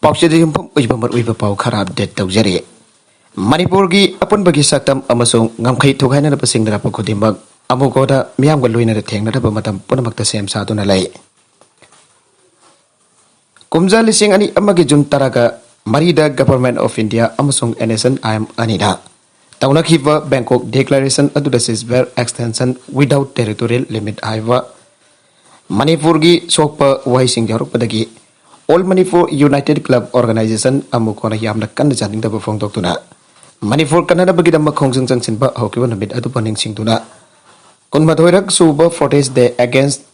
पाउचेद युमफम उइबा मरुइबा पाउ खरा अपडेट तौजरे मणिपुर की अपुनबगी सतम अमसों ngamkhai thugainaraba singdarapa khudimak amugoda miyamga loinara thengnaraba matam punamakta sem saduna lai kumja lising ani amagi jun taraga marida government of india amasung NSNIM anida taunakhiba Bangkok declaration aduda sisber extension without territorial limit aiwa manipur gi sokpa waising jarukpadagi all manipur united club organization amukona yamna kan janingdaba phongdoktuna Manipur Canada bagidam khongjang changsinba hokiba namit adu paning singtuna kunmathoirak suba protest day against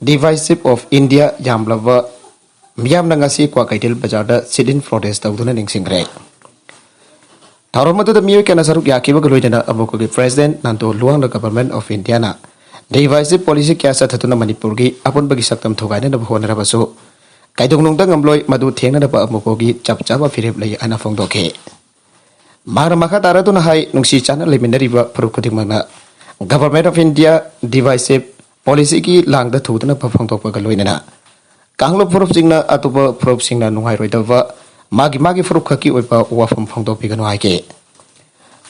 divisive of India yamlava miyamna ngasi kwa kaitil bajarda sidin protest tawduna ningsingre tharomatu da miyo kana saruk yakiba galoidana abuko gi president nanto luang the government of India na divisive policy kya sa thatuna Manipur gi apun bagi saktam thogaina na bhona rabasu kaidongnung da ngamloi madu thengna da ba amuko gi chapchaba firep lai ana phongdoke Mara maka tara tu nahai nungsi channel leminari ba perukudi mana Government of India divisive policy ki lang da thu na phang tok pa galoi na kanglo proof singna atuba proof singna nungai roi da wa magi proof khaki oi pa wa phang tok pi ganoi ke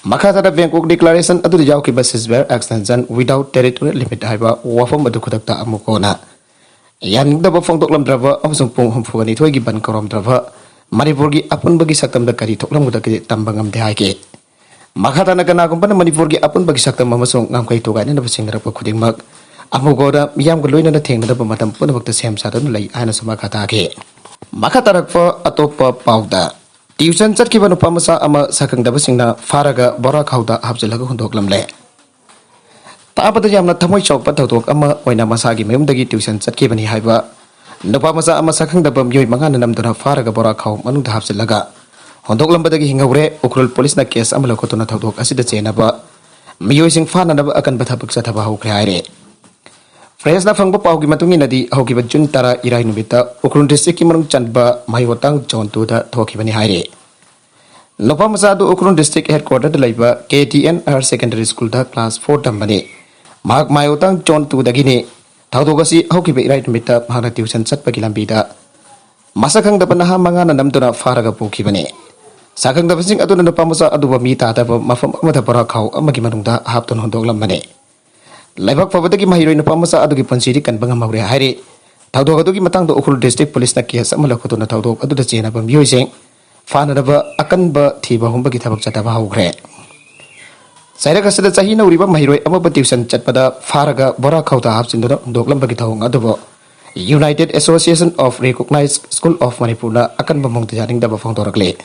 maka tara Bangkok declaration adu jaw ki basis where extension without territorial limit hai ba wa pham adu khudak ta amuko na yan da ba phang tok lam dra ba amsung pung hum phu ani thoi gi ban korom dra ba Manipur ki apun bagi saktam da kari thoklam guda ke tambangam de haike makata na kana kumpana Manipur ki apun bagi saktam amasung ngam kai togai na basingra pa khuding mak amugoda miyam go loina na thengna da matam puna bakta sem sa don lai ana sama khata ke makata rakfa atopa pauda tuition chat ki banu pamasa ama sakang da basingna faraga bora khauda hapjalaga hundoklam le ta bada jamna thamoi chok pa thok ama oina masa gi mem dagi tuition chat ki bani haiba Napa masa ama sakang da bam yoi mangan nam dona faraga bora khau manu da hapse laga hondok lambadagi hingawre ukrul police na case amala khotuna thodok asida chena ba miyoi sing fana na akan batha paksa thaba hokre aire fresh na phangba pau gi matungi nadi hoki ba jun tara irai nubita ukrul district ki manung chanba maiwatang chon tu da thoki bani haire Napa masa du ukrul district headquarter da laiba KTN Higher Secondary School da class 4 tambane mak maiwatang chon tu dagini Taudogasi hoki be right mita hana tuition chat pa kilambida masakang da panaha mangana namduna faraga puki bane sakang da basing aduna na pamusa aduba mita da mafam amata para khau amagi manungda hapton hondok lambane laibak pabadagi mahiroi na pamusa adugi pansiri kan banga maure haire taudog adugi matang do ukhul district police na case amala khotuna taudog aduda chena bam yoiseng fana da ba akan ba thiba humba gi thabak chata ba haugre Saira kasada chahi na uriba mahiroi amaba tuition chatpada faraga bora khauta hapsindura doklam bagi thawng adubo United Association of Recognized School of Manipur na akan bamong tijaring da bafang torakle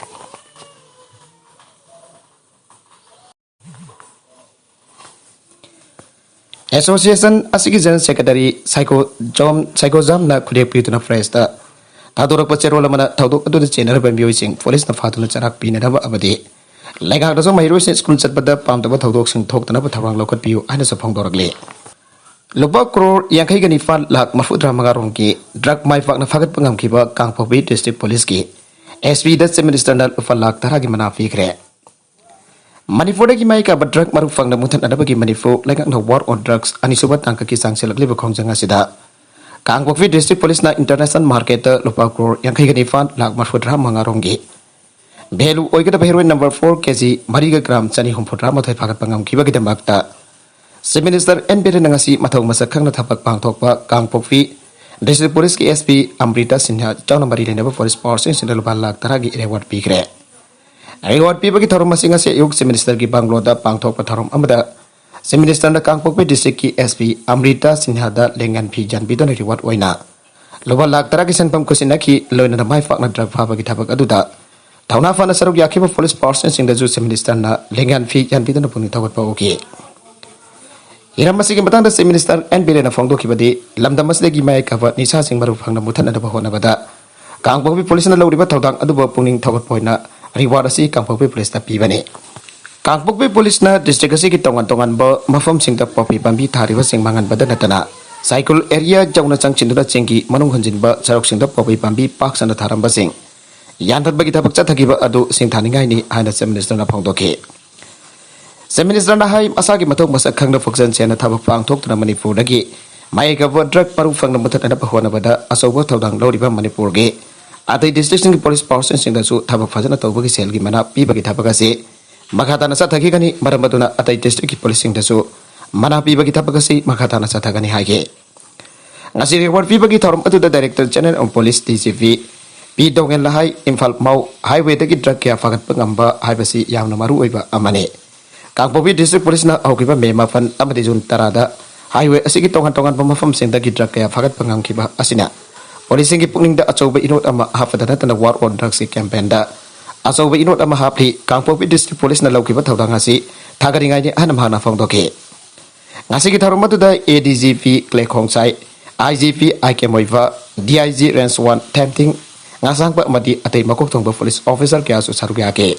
Association asigi general secretary psycho jam na khudek pituna fresh da tadorak pacherola mana thawdok adu chenar bambioi sing police na fatuna charak pina da abadi Like how does my recent school set but the palm of Taudox and talked about Tarang local view and as a pong dorgle. Loba crore Yankagani fan like Mafudra Magaronki, drug my fagna fagot pangam keeper, Kang Popi district police key. SV that's the minister of a lak Taragimana figre. Manifodaki Maika but drug Marufang the Mutan and Abaki Manifo like a war on drugs and Isubat Tankaki Sangsel Liver Konjangasida. Kang Popi district police na international marketer Loba crore Yankagani fan like Mafudra Mangarongi. Belu oigada heroin number 4 kg mariga gram chani humputra mathai phagat pangam kiba gidamakta se minister NB nangasi mathau masakang na thapak pangthokpa kangpokfi district police ki SP Amrita Sinha chawna mari le police force central balak taragi reward pikre reward pi bagi thorom masinga se yug se minister ki bangloda pangthokpa thorom amada se minister na kangpokfi district ki SP Amrita Sinha da lengan phi jan bidon reward oina loba lak taragi sanpam kusina ki loina na mai fakna drug pha bagi thabak aduda Tauna fana saruk yakiba police person sing the juice minister na lengan fi yan bidon puni tawat pa okay. Iram masigi batang da se minister and bile na fongdo kibadi lamda maslegi mai kaba nisa sing baru phang na mutan na bahona bada kang pokpi police na lawriba tawdang adu ba puning tawat poina reward asi kang pokpi police ta pibane kang pokpi police na district asi ki tongan ba mafam sing ta popi pambi thariba sing mangan bada natana cycle area jauna chang chinda chengi manung hanjin ba sarok sing ta popi pambi pak sana tharamba sing Yantat bagi tapak chathagiba adu singthaningai ni haina se minister na phongdoke se minister na hai asagi mathok masak khangna phokjan chena thabak pang thok tuna Manipur dagi mai ka drug paru phangna muthat na bahona bada asobo thodang loriba Manipur ge अतई district की police पार्सन थबक फजन तौबगी cell की मना पीबगी थबक असे मखा ताना चथगनी मरम अदुना अतई डिस्ट्रिक्ट की पुलिस मना पीबगी थबक असे मखा ताना चथगनी हागे ngasi reward pibagi thorum atuda director general of police DCP P Dongen Lahai Imphal Mau highway dagi drug kya fagat pangamba haibasi yamna maru oiba amane Kangpopi district police na aukiba mema fan amadi jun tarada highway asigi tongan pamafam sing dagi drug kya fagat pangangkiba asina police ngi pungning da achoba inot ama hafadana tana war on drugs campaign da achoba inot ama hapli Kangpopi district police na laukiba thodang asi thagari ngai ni anam hana fongdoke ngasi ki thorum atuda ADGP Clay Khongsai IGP IK Moiva DIG Range 1 Tempting ngasang pa mati atay makok tong police officer kaya su saruga ke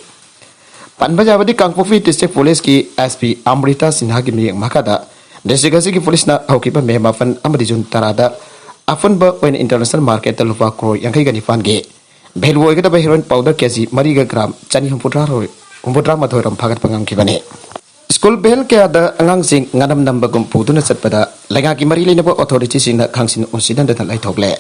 panbajawadi Kangpopi district police ki SP Amrita Sinha ki mi makada district ki police na hauki pa mema fan amadi jun tarada afun ba when international market lupa kro yang kai gani fan ge belwo ga da heroin powder kg mariga gram chani humpudra mathoram phagat pangam ki bane School bell kaya da angang sing nganam namba gum puduna satpada laga ki mari lena ba authority sing na khangsin incident da lai thokle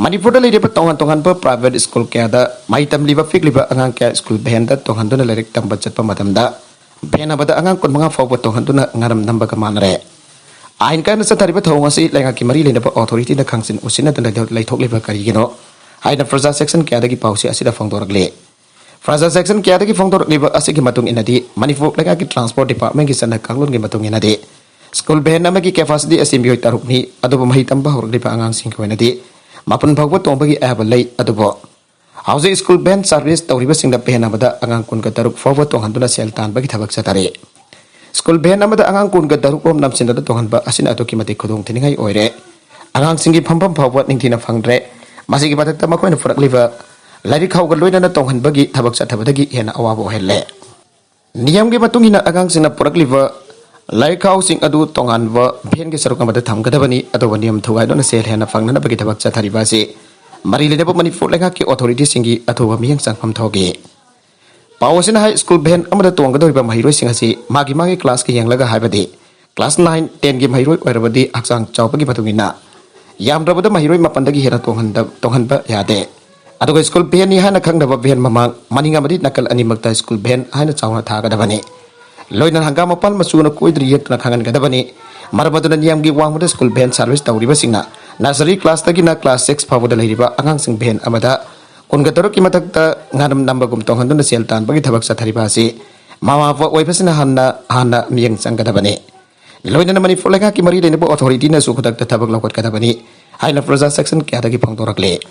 Manipur da lede pa tongan pa private school kaya da mai tam liba fik liba angang kaya school ben da tongan duna lerek tam bachat pa madam da ben abada angang kun mga fawba tongan duna nganam namba ka manare ain ka na sa tariba thonga si laga ki mari lena ba authority na khangsin incident da lai thokle ba kari gino haina fraza section kaya da ki pausi asida fangdorakle Fraza section kaya dagi fongtor liba asigi matung inadi Manipur laga ki transport department ki sana kanglun ki matung inadi school ben nama ki capacity assembly taruk ni adobo mahitam ba horli pa angang sing ko inadi mapun bhagwa tong bagi abalai adobo house school ben service tawriba sing da ben amada angang kun ka taruk forward tong handuna sel tan bagi thabak satare school ben amada angang kun ka taruk om nam sin da tong han ba asina adoki mate khodong thiningai oire angang singi pham forward ning thina phangdre masigi batak ta makoi na furak liba Lari kau galoi na tonghan bagi thabak sa thabadagi hena awabo hele niyam ge matung hina agang singna purak liva lai kau sing adu tongan wa ben ge saruk amada tham gadabani ado niyam thugai dona sel hena fangna bagi thabak sa thariba se mari le mani fo lenga ki authority singi athoba miyang sangpham thoge pawasina high school ben amada tong gadoi ba mahiroi sing asi magi class ki yang laga haibadi class 9 10 ge mahiroi oirabadi aksang chawpagi matungina yam rabada mahiroi mapandagi hena tonghan ba yade Aduga school ben ni hana khang daba ben mamang maninga madi nakal ani makta school ben hana chawna thaga dabani loinan hangama pal masuna koidri yet na khangan ga dabani marabaduna niyam gi wangmuda school ben service tawriba singna nursery class tagi na class 6 phawoda leiriba angang sing ben amada kunga torok ki matakta nganam namba gum tonghanduna sel tan bagi thabak sa thariba si mama wa oibasina hana miyang sanga dabani loinan mani fulaga ki mari lene bo authority na su khudak thabak lakwat ka dabani haina proja section kya dagi phangdorakle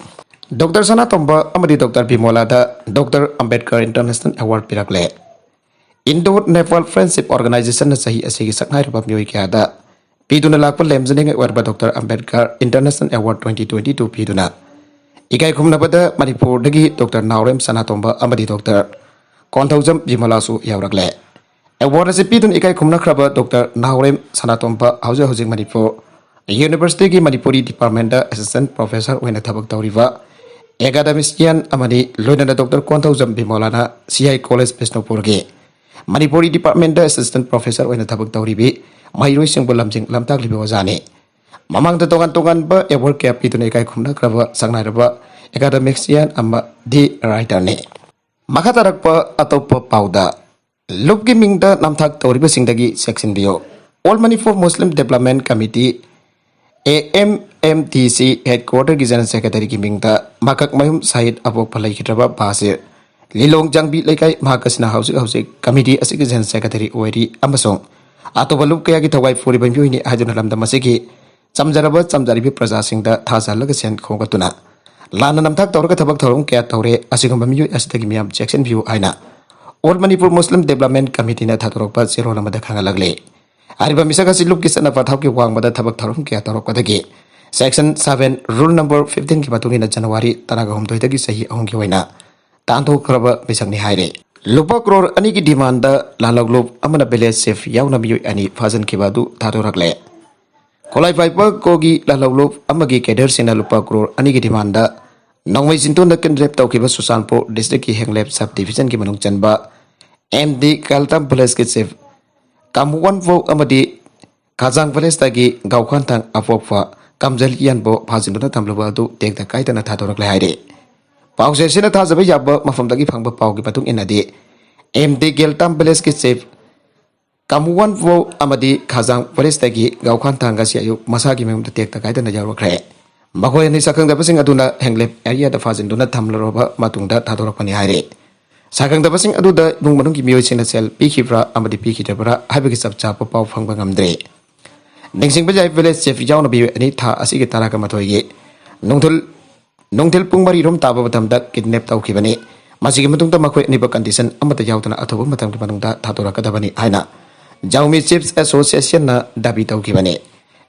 Dr. Sana Tomba amadi Dr. Bimola da Dr. Ambedkar International Award pirakle Indo Nepal Friendship Organization na sahi asigi saknai rupa miyoi kya da piduna lakpa lemjane warba Dr. Ambedkar International Award 2022 piduna ikai khumna bada Manipur dagi Dr. Naurem Sana Tomba amadi Dr. Konthaujam Bimola su yaurakle award ase pidun ikai khumna khraba Dr. Naurem Sana Tomba hojing Manipur University ki Manipuri Department da Assistant Professor wena thabak tawriba Academician amadi loinana Dr. Konthaujam Bimolana CI College Bisnupur ge Manipuri Department da Assistant Professor wena thabak tawribi mairoi sing bolamjing lamtak libi wazane mamang da tongan ba award kya pitune kai khumna kraba sangnaraba academician amma di writer ne makatarak pa atop pauda lubgi mingda namthak tawriba singdagi section bio All Manipur Muslim Development Committee AMMTC headquarter ki general secretary ki mingta makak mayum Said Abok Palai kitraba basir Lilong Jangbi laikai mahakasina house committee asik general secretary oiri amasong atobalup kaya ki thawai furi ban ni hajun halam da masiki chamjaraba chamjaribi praja singda thasalaga sen khogatuna lana namthak tawrga thabak thorum kaya tawre asigam bamiyu asitagi miyam section view aina All Manipur Muslim Development Committee na thatorokpa zero namada khangalagle Ariba misaka siluk ki sana pathau ki wang mada thabak tharum kya tarok padagi section 7 rule number 15 ki batuni na January tanaga hum doi dagi sahi ahong ki waina tanto kraba misang ni haire lupa crore ani ki demand da lalaglob amana village safe yauna biyu ani fajan ki badu thatorakle kolai paipa kogi lalaglob amagi keder sina lupa crore ani ki demand da nongwai sinton da ken rep tau ki ba Susanpur district ki henglep sub division ki manung chanba MD Kaltam Village ki safe Kamuan vo amadi Kazang Village tagi gaukhan tang apokfa kamjal ian bo phajinduna tamlaba du tekda kaitana thatorak le haire पाउसे Cina थाजब याब मफमदगी फंगबा पाउगी पतुंग इनदी MD गेलटाम village की chief कामुवन वो अमदी खाजांग police तगी गावखान थांगा सियायु मसागी मेमद टेक्ता कायदना यावख्रे मखोय नि साखंगदबसिंग अदुना Henglep area the फाजिंदुना थमलरोबा मातुंगदा थादोरपनि हायरे साखंगदबसिंग अदुदा नुंगमनुंगी मियोइसिंगना cell पिखिब्रा अमदी पिखिदबरा हाइबगी सबचाप पाउ फंगबा ngamdre निंगसिंग बजाय village chief यावना बियो अनि था असिगे ताराका मथोयगे नोंथल पुंग मरी रोम ताबा मतमदा kidnap तौखिबनी मसिगे मतुंगदा मखोय अनिब condition अमदा यावतना अथोब मतमगी मनुंगदा थादोरकदबनी हायना जाउमी चिप्स एसोसिएशन ना दाबी तौखिबनी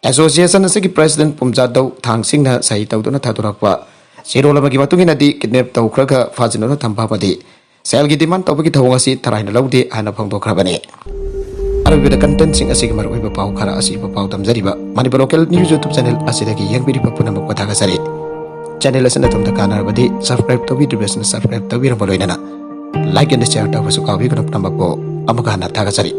एसोसिएशन असिगी प्रेसिडेंट पुमजादौ थांगसिंगना सही तौदुना थादोरकवा सिरोलमगी मतुंगिनदी किडनैप तौखरगा फाजिनोना थंबाबदी सेलगी डिमांड तौबगी थवंगसी थराइना लौदे हाना फंगदोखरबनी अरबिदा कंटेंट सिंग असिगी मरुइबा पाउ खरा असिबा पाउ तमजरिबा Manipur local news YouTube channel असिदगी यंगबिरिबा पुनमक पथागसरी चैनल असना तुमदा कानारबदी सब्सक्राइब तौबिद्रिबेसना सब्सक्राइब तौबिरबा लोइनना लाइक एंड शेयर तौबसु काबी कनप नमकबो अमका हना थागसरी